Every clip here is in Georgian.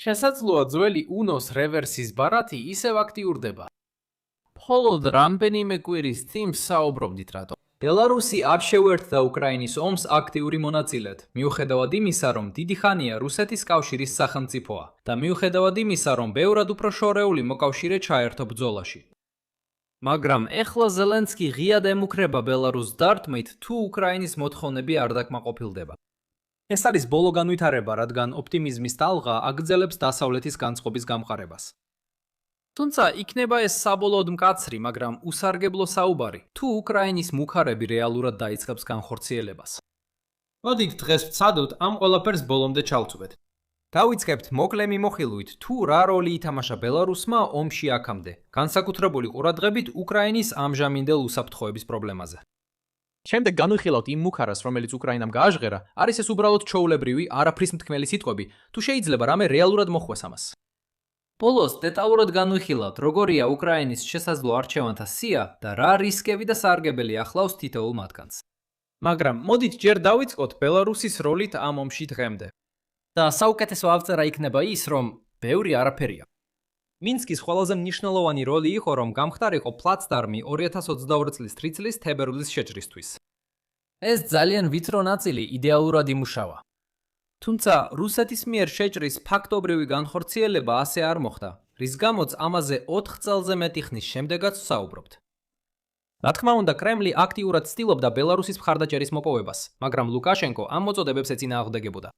შესაძლოა ძველი უნოს რევერსის ბარათი ისევ აქტიურდება. მხოლოდ რამდენიმე კვირის წინ საუბრობდით რატო. ბელარუსი არ შეუერთდა უკრაინის ომს აქტიური მონაწილედ, მიუხედავად იმისა, რომ დიდი ხანია რუსეთის კავშირის სახელმწიფოა და მიუხედავად იმისა, რომ ბევრად უფრო შორეული მოკავშირე ჩაერთო ბრძოლაში. მაგრამ ეხლა ზელენსკი ღიად ემუქრება ბელარუსს დარტყმით, თუ უკრაინის მოთხოვნები არ დაკმაყოფილდება. ეს არის ბოლო განვითარება, რადგან ოპტიმიზმის ტალღა აგრძელებს დასავლეთის განწყობის გამყარებას. თუმცა იქნება ეს საბოლოოდ მკაცრი, მაგრამ უსარგებლო საუბარი, თუ უკრაინის მუქარები რეალურად დაიწყებს განხორციელებას. მოდით დღეს ვცადოთ ამ ყველაფერს ბოლომდე ჩავწვეთ. დავიწყებთ მოკლე მიმოხილვით, თუ რა როლი ითამაშა ბელარუსმა ომში აქამდე, განსაკუთრებული ყურადღებით უკრაინის ამჟამინდელ უსაფრთხოების პრობლემაზე. შემდეგ განვიხილავთ იმ მუქარას, რომელიც უკრაინამ გააჟღერა, არის ეს უბრალოდ ჩვეულებრივი, არაფრის მთქმელი სიტყვები, თუ შეიძლება რამე რეალურად მოხვეს ამას. ბოლოს დეტალურად განვიხილავთ, როგორია უკრაინის შესაძლო არჩევანთა სია და რა რისკები და სარგებელი ახლავს თითოეულ მათგანს. მაგრამ მოდით ჯერ დავიწყოთ ბელარუსის როლით ამ ომში დღემდე. და საუკეთესო ავწერა იქნება ის, რომ ბევრი არაფერია. მინსკის ყველაზე მნიშვნელოვანი როლი იყო, რომ გამხდარიყო პლაცდარმი 2022 წლის თრიცლის თებერვლის შეჭრისთვის. ეს ძალიან ვიწრო ნაწილი იდეალურად იმუშავა. თუმცა რუსეთის მიერ შეჭრის ფაქტობრივი განხორციელება ასე არ მოხდა, რის გამოც ამაზე 4 წელზე მეტი ხნის შემდეგაც ვსაუბრობთ. რა თქმა უნდა, კრემლი აქტიურად ცდილობდა ბელარუსის მხარდაჭერის მოპოვებას, მაგრამ ლუკაშენკო ამ მოწოდებებს ეწინააღმდეგებოდა.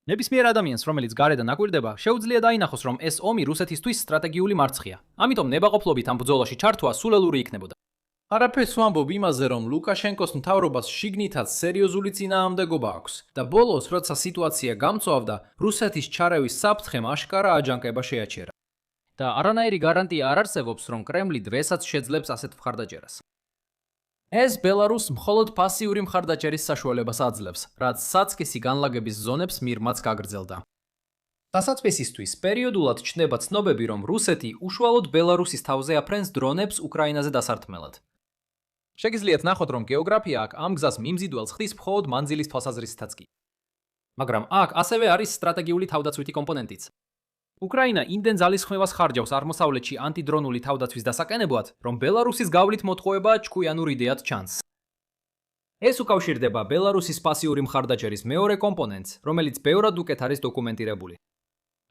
ნებისმიერ ადამიანს, რომელიც გარედან აკვირდება, შეუძლია დაინახოს, რომ ეს ომი რუსეთისთვის სტრატეგიული მარცხია. ამიტომ ნებაყოფლობით ამ ბრძოლაში ჩართვა სულელური იქნებოდა. არაფერს ვამბობ იმაზე, რომ ლუკაშენკოს მთავრობას შიგნითაც სერიოზული წინააღმდეგობა აქვს და ბოლოს, როცა სიტუაცია გამწვავდა, რუსეთის ჩარევის საფრთხემ აშკარა აჯანყება შეაჩერა. და არანაირი გარანტია არ არსებობს, რომ კრემლი დღესაც შეძლებს ასეთ მხარდაჭერას. ეს ბელარუსს მხოლოდ პასიური მხარდაჭერის საშუალებას აძლევს, რაც საწყისი განლაგების ზონებს მიღმაც გაგრძელდა. დასაწყისისთვის პერიოდულად ჩნდება ცნობები, რომ რუსეთი უშუალოდ ბელარუსის თავზე აფრენს დრონებს უკრაინაზე დასარტყმელად. შეგიძლიათ ნახოთ, რომ გეოგრაფია აქ ამ გზას მიმზიდველს ხდის მხოლოდ მანძილის თვალსაზრისითაც კი. მაგრამ აქ ასევე არის სტრატეგიული თავდაცვითი კომპონენტიც. უკრაინა იმდენ ძალისხმევას ხარჯავს აღმოსავლეთში ანტიდრონული თავდაცვის დასაყენებლად, რომ ბელარუსის გავლით მოტყუება ჭკვიანურ იდეად ჩანს. ეს უკავშირდება ბელარუსის პასიური მხარდაჭერის მეორე კომპონენტს, რომელიც ბევრად უკეთ არის დოკუმენტირებული.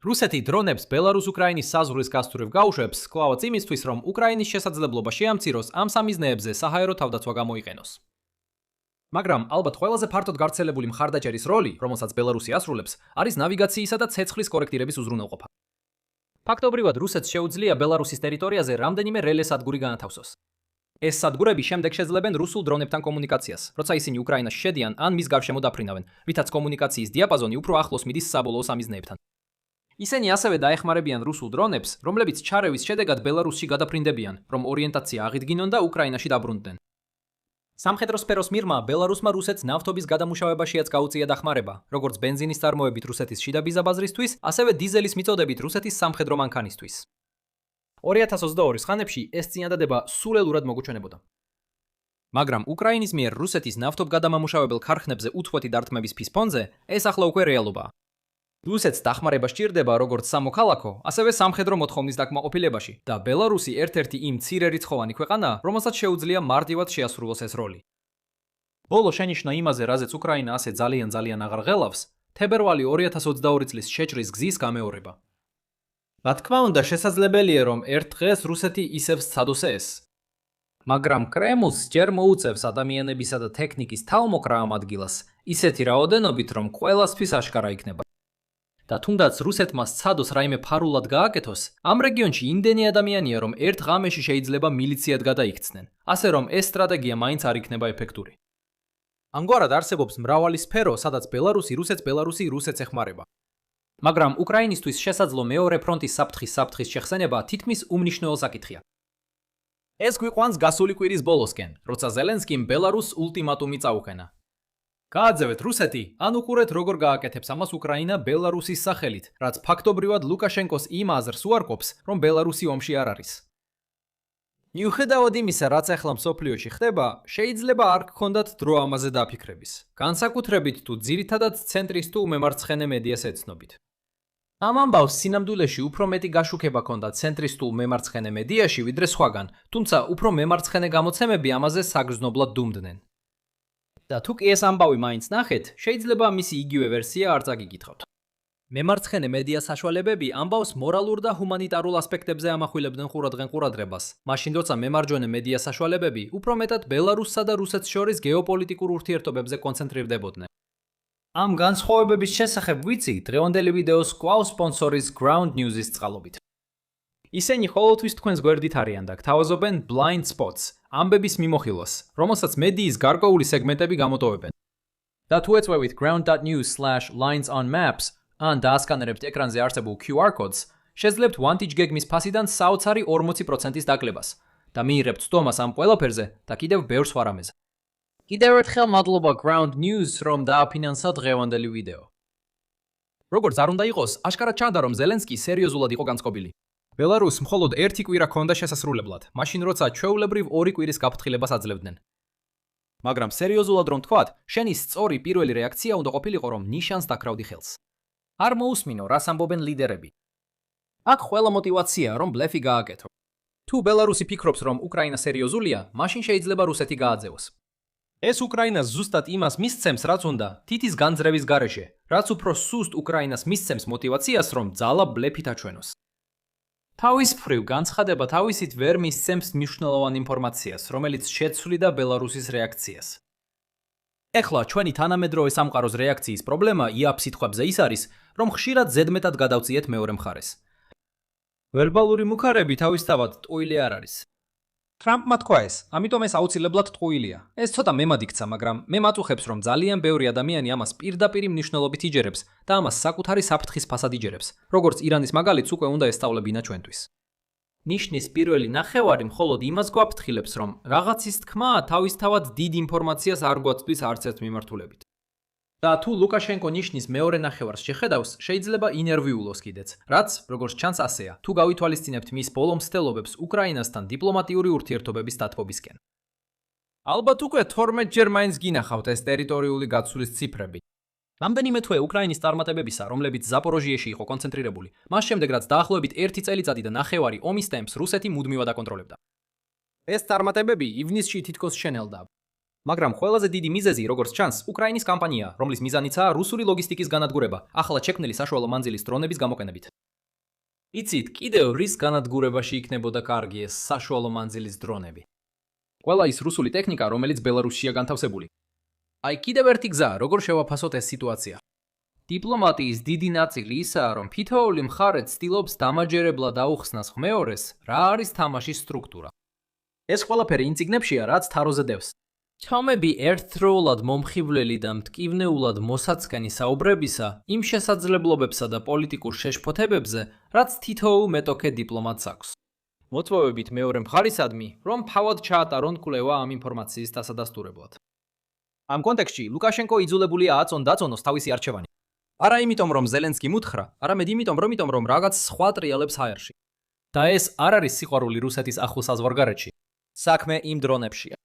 რუსეთი დრონებს ბელარუს-უკრაინის საზღვრის გასწვრივ გაუშვებს, კლავაც იმისთვის, რომ უკრაინის შესაძლებლობა შეამციროს ამ სამიზნეებზე საჰაერო თავდაცვა გამოიყენოს. მაგრამ ალბათ ყველაზე ფართოდ გავრცელებული მხარდაჭერის როლი, რომელსაც ბელარუსი ასრულებს, არის ნავიგაციისა და ცეცხლის კორექტირების უზრუნველყოფა. ფაქტობრივად რუსეთს შეუძლია ბელარუსის ტერიტორიაზე რამდენიმე რელე სადგური განათავსოს. ეს სადგურები შემდეგ შეძლებენ რუსულ დრონებთან კომუნიკაციას, როცა ისინი უკრაინაში შედიან ან მის გარშემო დაფრინავენ, რითაც კომუნიკაციის დიაპაზონი უფრო ახლოს მიდის საბოლოო სამიზნეებთან. ისინი ასევე დაეხმარებიან რუსულ დრონებს, რომლებიც ჩარევის შედეგად ბელარუსში გადაფრინდებიან, რომ ორიენტაცია აღიდგინონ და უკრაინაში დაბრუნდნენ. სამხედრო სფეროს მიღმა ბელარუსმა რუსეთს ნავთობის გადამუშავებაშიაც გაუწია დახმარება, როგორც ბენზინის წარმოებით რუსეთის შიდა ბიზაბაზრისთვის, ასევე დიზელის მიწოდებით რუსეთის სამხედრო მანქანისთვის. 2022 ხანებში ეს წინადადება სულელურად მოგუჩვენებოდა. მაგრამ უკრაინის მიერ რუსეთის ნავთობგადამამუშავებელ ქარხნებზე უწყვეტი დარტყმების ფონზე ეს ახლა უკვე რეალობაა. რუსეთს დახმარება სჭირდება როგორც სამოქალაქო, ასევე სამხედრო მოთხოვნის დაკმაყოფილებაში და ბელარუსი ერთ-ერთი იმ მცირერიცხოვანი ქვეყანაა, რომელსაც შეუძლია მარტივად შეასრულოს ეს როლი. ბოლო შენიშვნა იმაზე, რაზეც უკრაინა ასე ძალიან აღარ ღელავს, თებერვალი 2022 წლის შეჭრის გზის გამეორება. რა თქმა უნდა, შესაძლებელია, რომ ერთ დღეს რუსეთი ისევ სცადოს ეს. მაგრამ კრემლს ჯერ მოუწევს ადამიანებისა და ტექნიკის თავმოყრა ამ ადგილას, ისეთი რაოდენობით, რომ ყველასთვის აშკარა იქნება. და თუნდაც რუსეთმა სცადოს რაიმე ფარულად გააკეთოს, ამ რეგიონში იმდენი ადამიანია, რომ ერთ ღამეში შეიძლება მილიციად გადაიქცნენ, ასე რომ ეს სტრატეგია მაინც არ იქნება ეფექტური. ამგვარად არსებობს მრავალი სფერო, სადაც ბელარუსი რუსეთს ეხმარება. მაგრამ უკრაინისთვის შესაძლო მეორე ფრონტის საფრთხის შეხსენება თითქმის უმნიშვნელო საკითხია. ეს გვიყვანს გასული კვირის ბოლოსკენ, როცა ზელენსკიმ ბელარუსს ულტიმატუმი წაუყენა. გააძევეთ რუსეთი, ან უყურეთ როგორ გააკეთებს ამას უკრაინა ბელარუსის სახელით, რაც ფაქტობრივად ლუკაშენკოს იმ აზრს უარყოფს, რომ ბელარუსი ომში არ არის. მიუხედავად იმისა, რაც ახლა მსოფლიოში ხდება, შეიძლება არ გქონდათ დრო ამაზე დაფიქრების, განსაკუთრებით თუ ძირითადად ცენტრისტულ მემარცხენე მედიას ეცნობით. ამ ამბავს სინამდვილეში უფრო მეტი გაშუქება ჰქონდა ცენტრისტულ მემარცხენე მედიაში ვიდრე სხვაგან, თუმცა უფრო მემარცხენე გამოცემები ამაზე საგრძნობლად დუმდნენ. და თუ კი ეს ამბავი მაინც ნახეთ, შეიძლება მისი იგივე ვერსია არ წაგიკითხავთ. მემარცხენე მედია საშუალებები ამბავს მორალურ და ჰუმანიტარულ ასპექტებზე ამახვილებდნენ ყურადღებას, მაშინ როცა მემარჯვენე მედია საშუალებები უფრო მეტად ბელარუსსა და რუსეთს შორის გეოპოლიტიკურ ურთიერთობებზე კონცენტრირდებოდნენ. ამ განსხვავებების შესახებ ვიცი დღევანდელი ვიდეოს კვლავ სპონსორის Ground News-ის წყალობით. ისინი ყოველთვის თქვენს გვერდით არიან და გთავაზობენ blind spots, ამბების მიმოხილვას, რომელსაც მედიის გარკვეული სეგმენტები გამოტოვებენ. და თუ ეწვევით ground.news/linesonmaps ან დაასკანერებთ ეკრანზე არსებულ QR codes, შეძლებთ Vantage Gag-ის ფასიდან საოცარი 40%-ის დაკლებას და მიიღებთ სტომას ამ ყველაფერზე და კიდევ ბევრ სხვა რამეზე. კიდევ ერთხელ მადლობა Ground News, რომ დააფინანსა დღევანდელი ვიდეო. როგორც არ უნდა იყოს, აშკარად ჩანდა, რომ ზელენსკი სერიოზულად იყო განწყობილი. ბელარუსს მხოლოდ ერთი კვირა ჰქონდა შესასრულებლად, მაშინ როცა ჩვეულებრივ 2 კვირის გაფრთხილებას აძლევდნენ. მაგრამ სერიოზულად რომ თქვათ, შენი სწორი პირველი რეაქცია უნდა ყოფილიყო, რომ ნიშანს დაკრავდი ხელს. არ მოусმინო, რას ამბობენ ლიდერები. აქ ყველა мотиваცია, რომ ბლეფი გააკეთო. თუ ბელარუსი ფიქრობს, რომ უკრაინა სერიოზულია, მაშინ შეიძლება რუსეთი გააძევოს. ეს უკრაინას ზუსტად იმას მისცემს, რაც უნდა, თითის განძრევის გარეშე, რაც უფრო სუსტ უკრაინას მისცემს мотиваციას, რომ ძალა ბლეფით აჩვენოს. თავის მხრივ განცხადება თავისით ვერ მისცემს მნიშვნელოვან ინფორმაციას, რომელიც შეცვლიდა ბელარუსის რეაქციას. ეხლა ჩვენი თანამედროვე სამყაროს რეაქციის პრობლემა იაფ სიტყვებზე ის არის, რომ ხშირად ზედმეტად გადავწიეთ მეორე მხარეს. ვერბალური მუქარები თავისთავად ტყუილი არ არის. ტრამპმა თქვა ეს, ამიტომ ეს აუცილებლად ტყუილია. ეს ცოტა მემად იქცა, მაგრამ მე მაწუხებს, რომ ძალიან ბევრი ადამიანი ამას პირდაპირ მნიშვნელობით იჯერებს და ამას საკუთარი საფრთხის ფასად იჯერებს, როგორც ირანის მაგალითს უკვე უნდა ესწავლებინა ჩვენთვის. ნიშნის პირველი ნახევარი მხოლოდ იმას გვაფრთხილებს, რომ რაღაცის თქმა თავისთავად დიდ ინფორმაციას არ გვაწვდის არც ერთ მიმართულებით. და თუ ლუკაშენკო ნიშნის მეორე ნახევარს შეხედავს, შეიძლება ინერვიულოს კიდეც, რაც, როგორც ჩანს ასეა, თუ გავითვალისწინებთ მის ბოლო მცდელობებს უკრაინასთან დიპლომატიური ურთიერთობების დათბობისკენ. ალბათ უკვე 12 ჯერ მაინც გინახავთ ეს ტერიტორიული გაცვლის ციფრები. რამდენიმე თვე უკრაინის წარმატებებისა, რომლებიც ზაპოროჟიეში იყო კონცენტრირებული, მას შემდეგ რაც დაახლოებით 1 წელიწადი და ნახევარი ომის ტემპს რუსეთი მუდმივად აკონტროლებდა. ეს წარმატებები ივნისში თითქოს შენელდა. მაგრამ ყველაზე დიდი მიზეზი, როგორც ჩანს, უკრაინის კამპანია, რომლის მიზანიცაა რუსული ლოგისტიკის განადგურება, ახლა შექმნილი საშუალო მანძილის დრონების გამოყენებით. იცით, კიდევ რის განადგურებაში იქნებოდა კარგი ეს საშუალო მანძილის დრონები? ყველა ის რუსული ტექნიკა, რომელიც ბელარუსშია განთავსებული. აი კიდევ ერთი გზა, როგორ შევაფასოთ ეს სიტუაცია. დიპლომატიის დიდი ნაწილი ისაა, რომ თითოეული მხარე ცდილობს დამაჯერებლად აუხსნას მეორეს, რა არის თამაშის სტრუქტურა. ეს ყველაფერი ინციგნებშია, რაც თაროზე დევს. ჩამები ერთდროულად მომხიბვლელი და მტკივნეულად მოსაწყენი საუბრებისა იმ შესაძლებლობებსა და პოლიტიკურ შეშფოთებებზე, რაც თითოეულ მეტოქე დიპლომატს აქვს. მოწვევებით მეორე მხარისადმი, რომ თავად ჩაატარონ კვლევა ამ ინფორმაციის დასადასტურებლად. ამ კონტექსტში ლუკაშენკო იძულებულია აწონ-დაწონოს თავისი არჩევანი. არა იმიტომ, რომ ზელენსკი მუთხრა, არამედ იმიტომ, რომ რაღაც სხვა ტრიალებს ჰაერში. და ეს არ არის სიყვარული რუსეთის ახლო საზღვარგარეთში. საქმე იმ დრონებშია.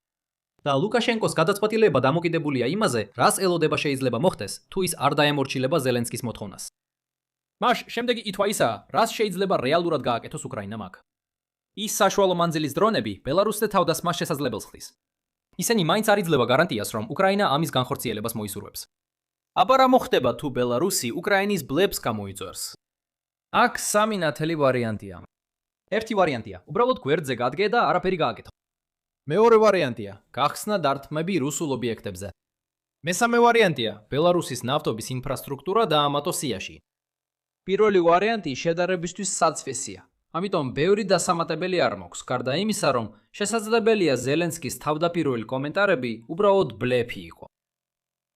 და ლუკაშენკოს გადაწყვეტილება დამოკიდებულია იმაზე, რას ელოდება შეიძლება მოხდეს, თუ ის არ დაემორჩილება ზელენსკის მოთხოვნას. მას შემდეგი ითვა ისაა, რას შეიძლება რეალურად გააკეთოს უკრაინამ აქ. ის საშუალო მანძილის დრონები ბელარუსზე თავდასხმას შესაძლებელს ხდის. ისინი მაინც არ იძლევა გარანტიას, რომ უკრაინა ამის განხორციელებას მოისურვებს. აბა რა მოხდება, თუ ბელარუსი უკრაინის ბლებს გამოიწვევს? აქ სამი ნათელი ვარიანტია. ერთი ვარიანტია, უბრალოდ გვერდზე გადგე და არაფერი გააკეთო. მეორე ვარიანტია, გახსნა დარტყმები რუსულ ობიექტებზე. მესამე ვარიანტია, ბელარუსის ნავთობის ინფრასტრუქტურა დაამატო სიაში. პირველი ვარიანტი შედარებისთვის საცვესია. ამიტომ ბევრი დასამატებელი არ მაქვს, გარდა იმისა, რომ შესაძლებელია ზელენსკის თავდაპირველი კომენტარები უბრალოდ ბლეფი იყო.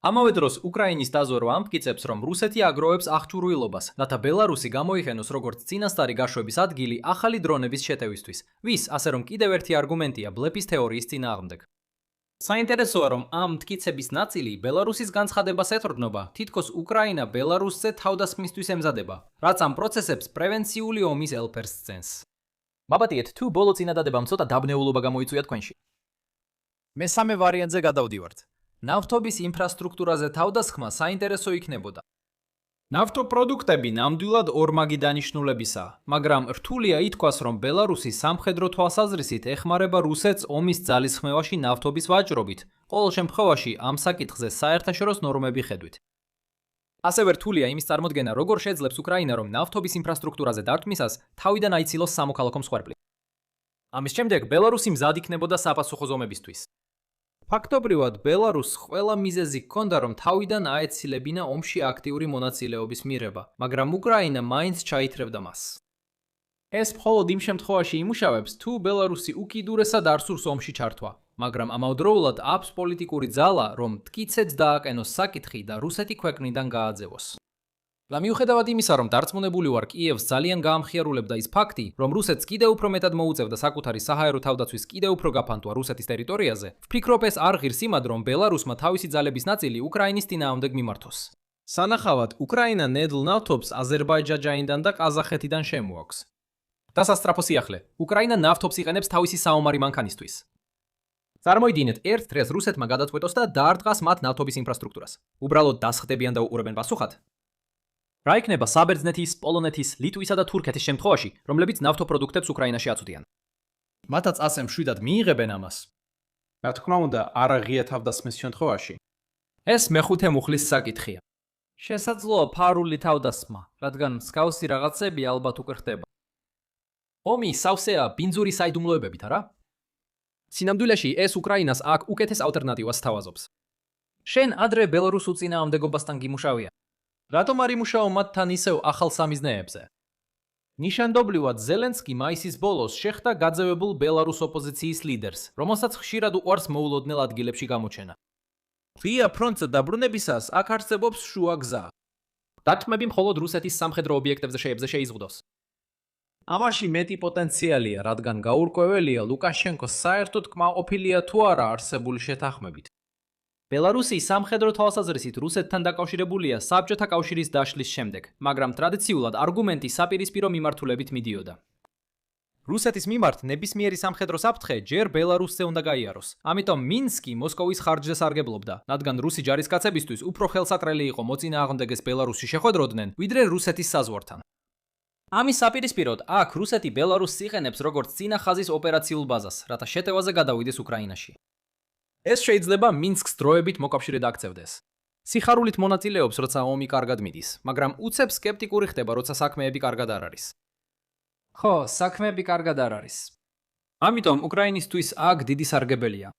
ამავე დროს უკრაინის დაზვერვა ამტკიცებს, რომ რუსეთი აგროვებს აღჭურვილობას, რათა ბელარუსი გამოიხენოს როგორც წინასწარი გაშვების ადგილი ახალი დრონების შეტევისთვის, ვის, ასე რომ კიდევ ერთი არგუმენტია ბლეფის თეორიის წინააღმდეგ. საინტერესოა, რომ ამ მტკიცების ნაწილი ბელარუსის განცხადებას ეთრდნობა, თითქოს უკრაინა ბელარუსზე თავდასხმისთვის ემზადება, რაც ამ პროცესებს პრევენციული ომის ელფერს სცემს. მაბატიეთ, თუ ბოლო წინადადებამ ცოტა დაბნეულობა გამოიწვია თქვენში. მესამე ვარიანტზე გადავდივართ. ნავთობის ინფრასტრუქტურაზე თავდასხმა საინტერესო იქნებოდა. ნავთობპროდუქტები ნამდვილად ორმაგი დანიშნულებისაა, მაგრამ რთულია ითქვას, რომ ბელარუსი სამხედრო თვალსაზრისით ეხმარება რუსეთს ომის ძალისხმევაში ნავთობის ვაჭრობით, ყოველ შემთხვევაში ამ საკითხზე საერთაშორისო ნორმები ხედვით. ასევე რთულია იმის წარმოდგენა, როგორ შეძლებს უკრაინა, რომ ნავთობის ინფრასტრუქტურაზე დარტყმისას თავიდან აიცილოს სამოქალაქო მსხვერპლი. ამის შემდეგ ბელარუსი მზად იქნებოდა საპასუხო ზომებისთვის. ფაქტობრივად, ბელარუსს ყველა მიზეზი ჰქონდა, რომ თავიდან აეცილებინა ომში აქტიური მონაწილეობის მიღება, მაგრამ უკრაინა მაინც ჩაითრევდა მას. ეს მხოლოდ იმ შემთხვევაში იმუშავებს, თუ ბელარუსი უკიდურესად არ სურს ომში ჩართვა, მაგრამ ამავდროულად აქვს პოლიტიკური ძალა, რომ მტკიცედ დააყენოს საკითხი და რუსეთი ქვეყნიდან გააძევოს. და მიუხედავად იმისა, რომ დარწმუნებული ვარ, კიევს ძალიან გაამხიარულებდა ის ფაქტი, რომ რუსეთს კიდევ უფრო მეტად მოუწევდა საკუთარი საჰაერო თავდაცვის კიდევ უფრო გაფანტვა რუსეთის ტერიტორიაზე, ვფიქრობ, ეს არ ღირს იმად, რომ ბელარუსმა თავისი ძალების ნაწილი უკრაინის წინააღმდეგ მიმართოს. სანახავად, უკრაინა ნედლ ნავთობს აზერბაიჯანიდან და ყაზახეთიდან შემოაქვს. დასასტრაფო სიახლე. უკრაინა ნავთობს იყენებს თავისი საომარი მანქანისთვის. წარმოიდგინეთ, ერთ დღეს რუსეთმა გადაწყვეტოს და დაარტყას მათ ნავთობის ინფრასტრუქტურას. უბრალოდ დასხდებიან და უყურებენ პასუხად. რა იქნება საბერძნეთის, პოლონეთის, ლიტვისა და თურქეთის შემთხვევაში, რომლებიც ნავთობპროდუქტებს უკრაინაში აწვდიან? მათაც ასე მშვიდად მიიღებენ ამას. რა თქმა უნდა, არა ღია თავდასხმის შემთხვევაში. ეს მეხუთე მუხლის საკითხია. შესაძლოა ფარული თავდასხმა, რადგან მსგავსი რაღაცები ალბათ უკვე ხდება. ომი სავსეა ბინძური საიდუმლოებებით, არა? სინამდვილეში ეს უკრაინას აქ უკეთეს ალტერნატივას სთავაზობს. შენ ადრე ბელარუსულ წინააღმდეგობასთან გიმუშავია. რატომ არ იმუშაო მათთან ისევ ახალ სამიზნეებზე? ნიშანდობლივად ზელენსკი მაისის ბოლოს შეხვდა გაძევებულ ბელარუს ოპოზიციის ლიდერს, რომელსაც ხშირად უყვარს მოულოდნელ ადგილებში გამოჩენა. ღია ფრონტზე დაბრუნებისას აქ არსებობს შუა გზა. დათმები მხოლოდ რუსეთის სამხედრო ობიექტებზე შეიზღუდოს. ამაში მეტი პოტენციალია, რადგან გაურკვეველია ლუკაშენკოს საერთოდ კმაყოფილია თუ არა არსებული შეთანხმებით. ბელარუსი სამხედრო თვალსაზრისით რუსეთთან დაკავშირებულია საბჭოთა კავშირის დაშლის შემდეგ, მაგრამ ტრადიციულად არგუმენტი საპირისპირო მიმართულებით მიდიოდა. რუსეთის მიმართ ნებისმიერი სამხედრო საფრთხე ჯერ ბელარუსზე უნდა გაიაროს. ამიტომ მინსკი მოსკოვის ხარჯზე სარგებლობდა, რადგან რუსი ჯარისკაცებისთვის უფრო ხელსაყრელი იყო მოწინააღმდეგეს ბელარუსში შეხვედროდნენ, ვიდრე რუსეთის საზღვართან. ამის საპირისპიროდ აქ რუსეთი ბელარუსს იყენებს როგორც წინა ხაზის ოპერაციულ ბაზას, რათა შეტევაზე გადავიდეს უკრაინაში. ეს შეიძლება მინსკს დროებით მოკავშირედ აქცევდეს. სიხარულით მონაწილეობს, როცა ომი კარგად მიდის, მაგრამ უცებ სკეპტიკური ხდება, როცა საქმეები კარგად არ არის. ხო, საქმეები კარგად არ არის. ამიტომ უკრაინისთვის აქ დიდი სარგებელია.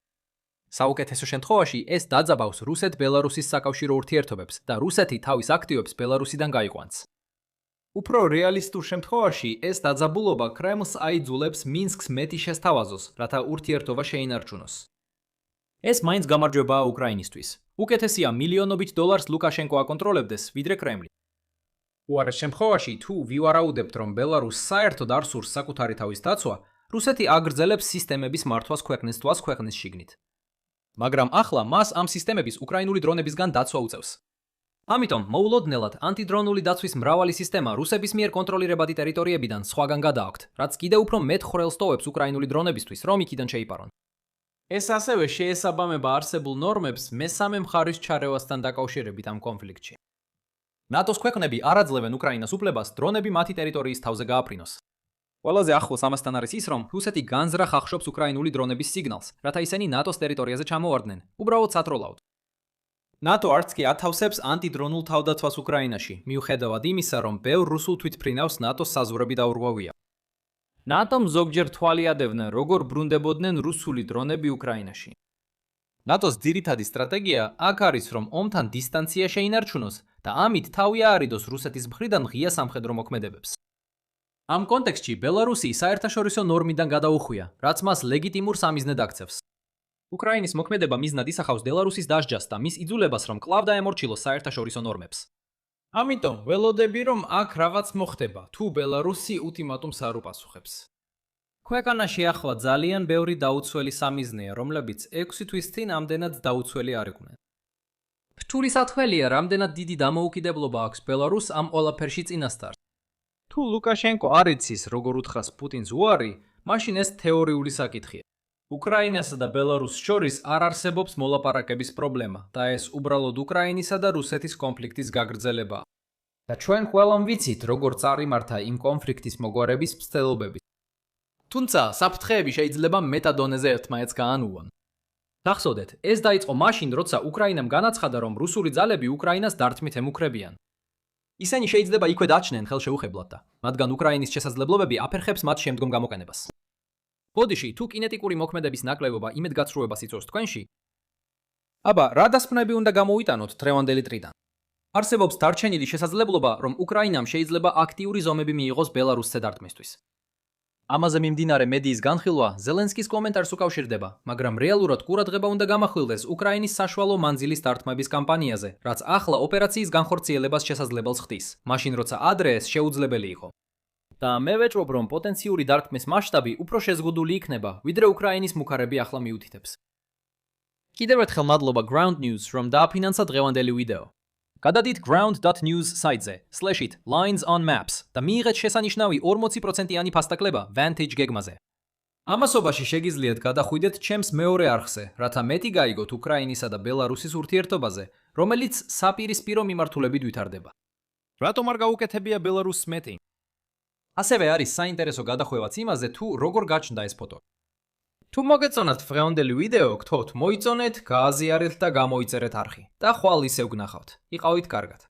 საუკეთესო შემთხვევაში ეს დაძაბავს რუსეთ-ბელარუსის საკავშირო ურთიერთობებს და რუსეთი თავის აქტივებს ბელარუსიდან გაიყვანს. უფრო რეალისტურ შემთხვევაში ეს დაძაბულობა კრემლს აიძულებს მინსკს მეტი შესთავაზოს, რათა ურთიერთობა შეინარჩუნოს. ეს მაინც გამარჯვებაა უკრაინისთვის. უკეთესია მილიონობით დოლარს ლუკაშენკო აკონტროლებდეს, ვიდრე კრემლი. უარეს შემთხვევაში, თუ ვივარაუდებთ, რომ ბელარუსს საერთოდ არ სურს საკუთარი თავის დაცვა, რუსეთი აგრძელებს სისტემების მართვას ქვეყნის თვალს ქვეყნის შიგნით. მაგრამ ახლა მას ამ სისტემების უკრაინული დრონებისგან დაცვა უწევს. ამიტომ მოულოდნელად ანტიდრონული დაცვის მრავალი სისტემა რუსების მიერ კონტროლირებადი ტერიტორიებიდან სხვაგან გადააქვთ, რაც კიდევ უფრო მეტ ხვრელს ტოვებს უკრაინული დრონებისთვის, რომ იქიდან შეიპარონ. ეს ასევე შეესაბამება არსებულ ნორმებს მესამე მხარის ჩარევასთან დაკავშირებით ამ კონფლიქტში. ნატოს ქვეყნები არ აძლევენ უკრაინას უფლებას დრონები მათი ტერიტორიის თავზე გააფრინოს. ყველაზე ახლოს ამასთან არის ის, რომ რუსეთი განზრახ ახშობს უკრაინული დრონების სიგნალს, რათა ისინი ნატოს ტერიტორიაზე ჩამოვარდნენ, უბრალოდ სათროლაოდ. ნატო არც კი ათავსებს ანტიდრონულ თავდაცვას უკრაინაში, მიუხედავად იმისა, რომ ბევრ რუსულ თვითმფრინავს ნატოს საზღვრები დაურღვევია. ნატომ ზოგჯერ თვალი ადევნა, როგორ ბრუნდებოდნენ რუსული დრონები უკრაინაში. ნატოს ძირითადი სტრატეგია აქ არის, რომ ომთან დისტანცია შეინარჩუნოს და ამით თავი აარიდოს რუსეთის მხრიდან ღია სამხედრო მოქმედებებს. ამ კონტექსტში ბელარუსი საერთაშორისო ნორმიდან გადაუხვია, რაც მას ლეგიტიმურ სამიზნედ აქცევს. უკრაინის მოქმედება მიზნად ისახავს ბელარუსის დასჯას და მის იძულებას, რომ კვლავ დაემორჩილოს საერთაშორისო ნორმებს. ამიტომ ველოდები, რომ აქ რაღაც მოხდება, თუ ბელარუსი ულტიმატუმს არ უპასუხებს. ქვეყანაში ახლა ძალიან ბევრი დაუცველი სამიზნეა, რომლებიც 6 თვის წინ ამდენად დაუცველი არ იყვნენ. რთული სათვალია, რამდენად დიდი დამოუკიდებლობა აქვს ბელარუსს ამ ყველაფერში წინასწარ. თუ ლუკაშენკო არ იცის, როგორ უთხრას პუტინს უარი, მაშინ ეს თეორიული საკითხია. უკრაინასა და ბელარუსს შორის არ არსებობს მოლაპარაკების პრობლემა და ეს უბრალოდ უკრაინისა და რუსეთის კონფლიქტის გაგრძელებაა. და ჩვენ ყველამ ვიცით, როგორ წარიმართა იმ კონფლიქტის მოგვარების მცდელობები. თუმცა საფრთხეები შეიძლება მეტადონეზე ერთმანეთს გაანუვონ. გახსოვდეთ, ეს დაიწყო მაშინ, როცა უკრაინამ განაცხადა, რომ რუსული ძალები უკრაინას დართმით ემუქრებიან. ისინი შეიძლება იქვე დაჩნენ ხელშეუხებლად და მათგან უკრაინის შესაძლებლობები აფერხებს მათ შემდგომ გამოყენებას. ბოდიში, თუ კინეტიკური მოქმედების ნაკლებობა იმედგაცრუებას იწვევს თქვენში, აბა, რა დასკვნები უნდა გამოვიტანოთ დღევანდელი დღიდან? არსებობს დარჩენილი შესაძლებლობა, რომ უკრაინამ შეიძლება აქტიური ზომები მიიღოს ბელარუსზე დარტყმისთვის. ამაზე მიმდინარე მედიის განხილვა ზელენსკის კომენტარს უკავშირდება, მაგრამ რეალურად ყურადღება უნდა გამახვილდეს უკრაინის საშუალო მანძილის დარტყმების კამპანიაზე, რაც ახლა ოპერაციის განხორციელებას შესაძლებელს ხდის, მაშინ როცა ადრე ეს შეუძლებელი იყო. და მე ვეჭვობ, რომ პოტენციური დარტყმის მასშტაბი უფრო შეზღუდული იქნება, ვიდრე უკრაინის მუქარები ახლა მიუთითებს. კიდევ ერთხელ მადლობა Ground News, რომ დააფინანსა დღევანდელი ვიდეო. გადადით ground.news საიტზე, /it lines on maps და მიიღეთ შესანიშნავი 40%-იანი ფასტაკლება Vantage გეგმაზე. ამასობაში შეგიძლიათ გადახვიდეთ ჩემს მეორე არხზე, რათა მეტი გაიგოთ უკრაინისა და ბელარუსის ურთიერთობაზე, რომელიც საპირისპირო მიმართულებით ვითარდება. რატომ არ გაუკეთებია ბელარუსს მეტი? ასევე არის საინტერესო გადახვევაც იმაზე, თუ როგორ გაჩნდა ეს ფოტო. თუ მოგეწონათ დღევანდელი ვიდეო, გთხოვთ მოიწონეთ, გააზიარეთ და გამოიწერეთ არხი და ხვალ ისევ გნახავთ. იყავით კარგად.